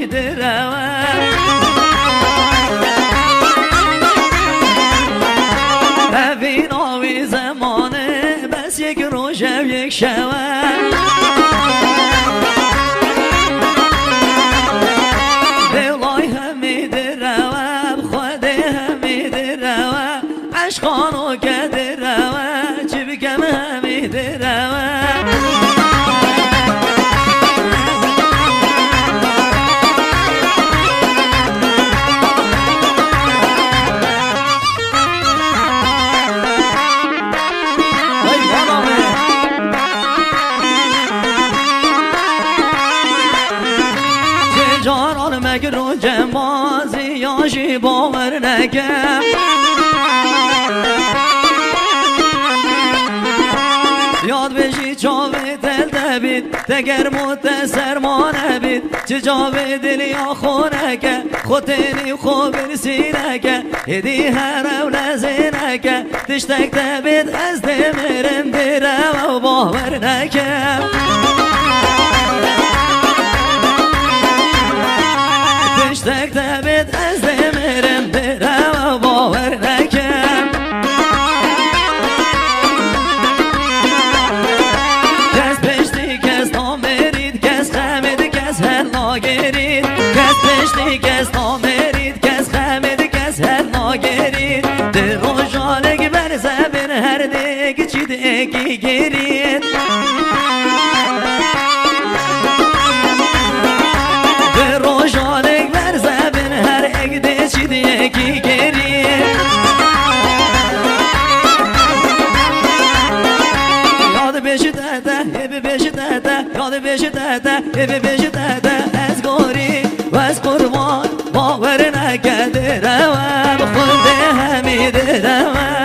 میدرم ببین آوی زمانه بس یک روز و یک شب دلای هم میدرم خود هم میدرم عشقانو که درم چی بگم هم میدرم جانان مگر و جمازی یاشی باور نکم یاد بشی چاوی دل دبید تگر متسر ما نبید چه جاوی دل یا خونکه خودنی خوب سینکه هدی هر اول زینکه تشتک دبید از دمرم برم و باور نکم تشتک دبید از دمرم برم و باور نکم کس پشتی کس نامرید کس خمید کس هر ناگرید کس پشتی کس نامرید کس خمید کس هر ناگرید در روشالک بر زبر هر دیگه چی دیگی گرید در روشالک بر زبر هر اگده چی دیگی گرید یاد بشی داده هبه بشی داده یاد بشی داده هبه بشی داده از گوری و از قربان باور نکرده روم خود همیده روم